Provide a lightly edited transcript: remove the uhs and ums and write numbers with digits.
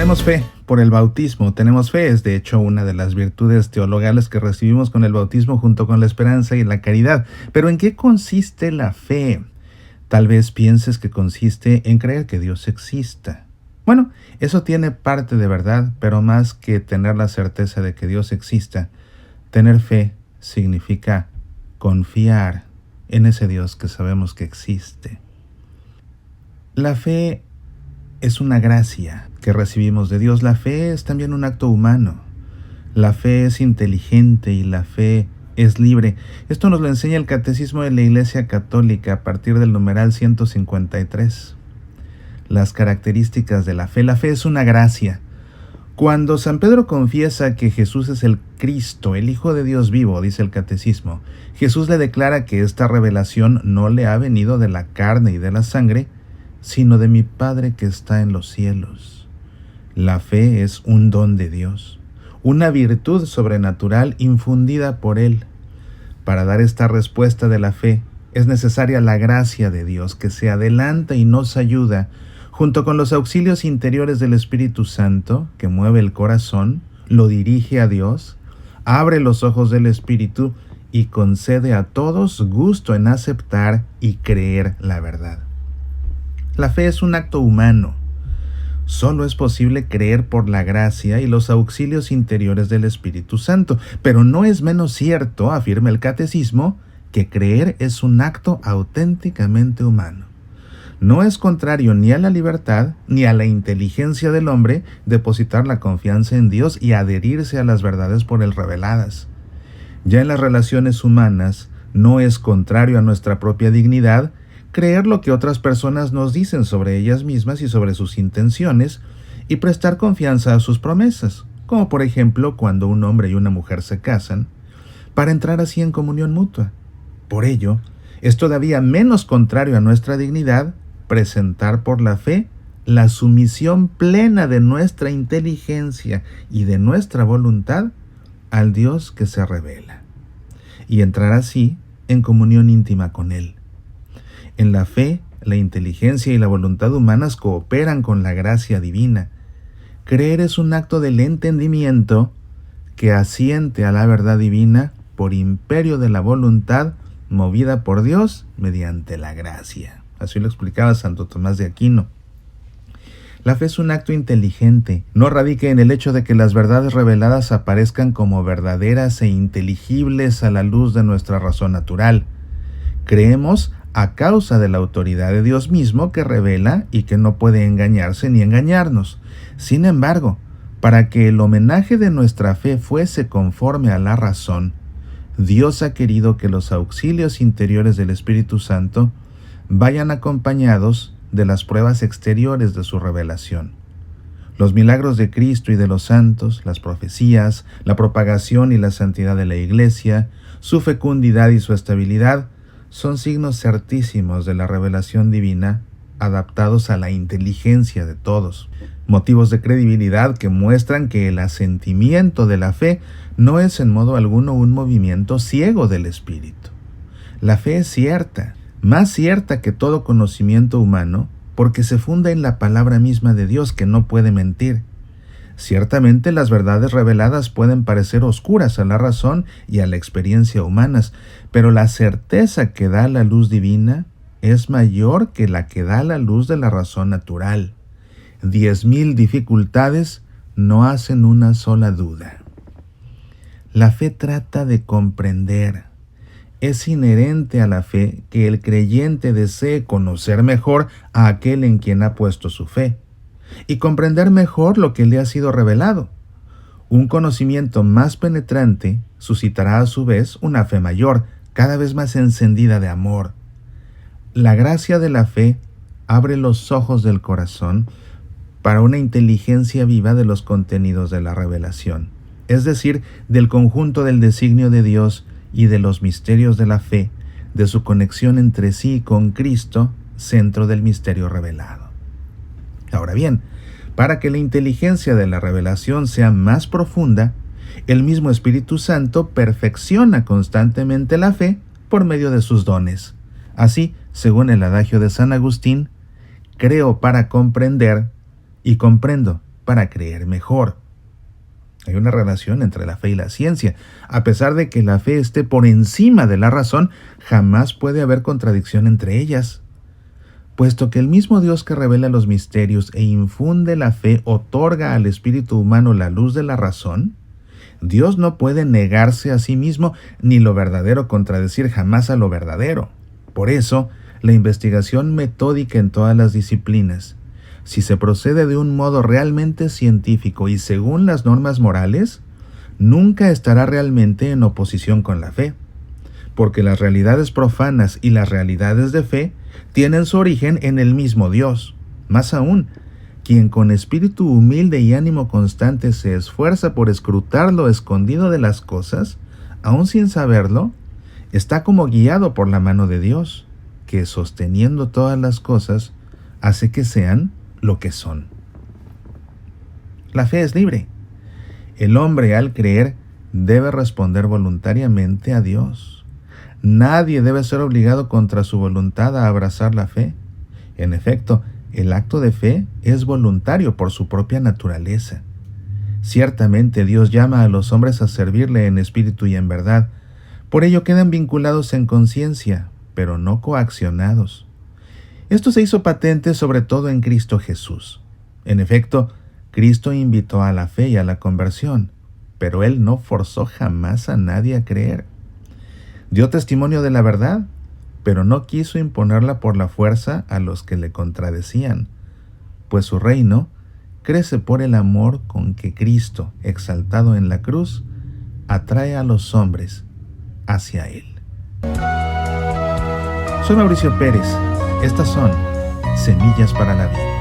Tenemos fe por el bautismo. Tenemos fe es de hecho una de las virtudes teologales que recibimos con el bautismo junto con la esperanza y la caridad. Pero ¿en qué consiste la fe? Tal vez pienses que consiste en creer que Dios exista. Bueno, eso tiene parte de verdad, pero más que tener la certeza de que Dios exista, tener fe significa confiar en ese Dios que sabemos que existe. La fe es una gracia que recibimos de Dios. La fe es también un acto humano. La fe es inteligente y la fe es libre. Esto nos lo enseña el Catecismo de la Iglesia Católica a partir del numeral 153. Las características de la fe. La fe es una gracia. Cuando San Pedro confiesa que Jesús es el Cristo, el Hijo de Dios vivo, dice el Catecismo, Jesús le declara que esta revelación no le ha venido de la carne y de la sangre, sino de mi Padre que está en los cielos. La fe es un don de Dios, una virtud sobrenatural infundida por Él. Para dar esta respuesta de la fe, es necesaria la gracia de Dios que se adelanta y nos ayuda, junto con los auxilios interiores del Espíritu Santo, que mueve el corazón, lo dirige a Dios, abre los ojos del Espíritu y concede a todos gusto en aceptar y creer la verdad. La fe es un acto humano. Solo es posible creer por la gracia y los auxilios interiores del Espíritu Santo, pero no es menos cierto, afirma el Catecismo, que creer es un acto auténticamente humano. No es contrario ni a la libertad ni a la inteligencia del hombre depositar la confianza en Dios y adherirse a las verdades por él reveladas. Ya en las relaciones humanas no es contrario a nuestra propia dignidad creer lo que otras personas nos dicen sobre ellas mismas y sobre sus intenciones y prestar confianza a sus promesas, como por ejemplo cuando un hombre y una mujer se casan, para entrar así en comunión mutua. Por ello, es todavía menos contrario a nuestra dignidad presentar por la fe la sumisión plena de nuestra inteligencia y de nuestra voluntad al Dios que se revela, y entrar así en comunión íntima con Él. En la fe, la inteligencia y la voluntad humanas cooperan con la gracia divina. Creer es un acto del entendimiento que asiente a la verdad divina por imperio de la voluntad movida por Dios mediante la gracia. Así lo explicaba Santo Tomás de Aquino. La fe es un acto inteligente. No radica en el hecho de que las verdades reveladas aparezcan como verdaderas e inteligibles a la luz de nuestra razón natural. Creemos a causa de la autoridad de Dios mismo que revela y que no puede engañarse ni engañarnos. Sin embargo, para que el homenaje de nuestra fe fuese conforme a la razón, Dios ha querido que los auxilios interiores del Espíritu Santo vayan acompañados de las pruebas exteriores de su revelación. Los milagros de Cristo y de los santos, las profecías, la propagación y la santidad de la Iglesia, su fecundidad y su estabilidad, son signos certísimos de la revelación divina adaptados a la inteligencia de todos, motivos de credibilidad que muestran que el asentimiento de la fe no es en modo alguno un movimiento ciego del espíritu. La fe es cierta, más cierta que todo conocimiento humano, porque se funda en la palabra misma de Dios que no puede mentir. Ciertamente las verdades reveladas pueden parecer oscuras a la razón y a la experiencia humanas, pero la certeza que da la luz divina es mayor que la que da la luz de la razón natural. 10,000 dificultades no hacen una sola duda. La fe trata de comprender. Es inherente a la fe que el creyente desee conocer mejor a aquel en quien ha puesto su fe y comprender mejor lo que le ha sido revelado. Un conocimiento más penetrante suscitará a su vez una fe mayor, cada vez más encendida de amor. La gracia de la fe abre los ojos del corazón para una inteligencia viva de los contenidos de la revelación, es decir, del conjunto del designio de Dios y de los misterios de la fe, de su conexión entre sí con Cristo, centro del misterio revelado. Ahora bien, para que la inteligencia de la revelación sea más profunda, el mismo Espíritu Santo perfecciona constantemente la fe por medio de sus dones. Así, según el adagio de San Agustín, creo para comprender y comprendo para creer mejor. Hay una relación entre la fe y la ciencia. A pesar de que la fe esté por encima de la razón, jamás puede haber contradicción entre ellas. Puesto que el mismo Dios que revela los misterios e infunde la fe otorga al espíritu humano la luz de la razón, Dios no puede negarse a sí mismo, ni lo verdadero contradecir jamás a lo verdadero. Por eso, la investigación metódica en todas las disciplinas, si se procede de un modo realmente científico y según las normas morales, nunca estará realmente en oposición con la fe, porque las realidades profanas y las realidades de fe tienen su origen en el mismo Dios. Más aún, quien con espíritu humilde y ánimo constante se esfuerza por escrutar lo escondido de las cosas, aun sin saberlo, está como guiado por la mano de Dios, que sosteniendo todas las cosas, hace que sean lo que son. La fe es libre. El hombre, al creer, debe responder voluntariamente a Dios. Nadie debe ser obligado contra su voluntad a abrazar la fe. En efecto, el acto de fe es voluntario por su propia naturaleza. Ciertamente Dios llama a los hombres a servirle en espíritu y en verdad. Por ello quedan vinculados en conciencia, pero no coaccionados. Esto se hizo patente sobre todo en Cristo Jesús. En efecto, Cristo invitó a la fe y a la conversión, pero Él no forzó jamás a nadie a creer. Dio testimonio de la verdad, pero no quiso imponerla por la fuerza a los que le contradecían, pues su reino crece por el amor con que Cristo, exaltado en la cruz, atrae a los hombres hacia Él. Soy Mauricio Pérez. Estas son Semillas para la Vida.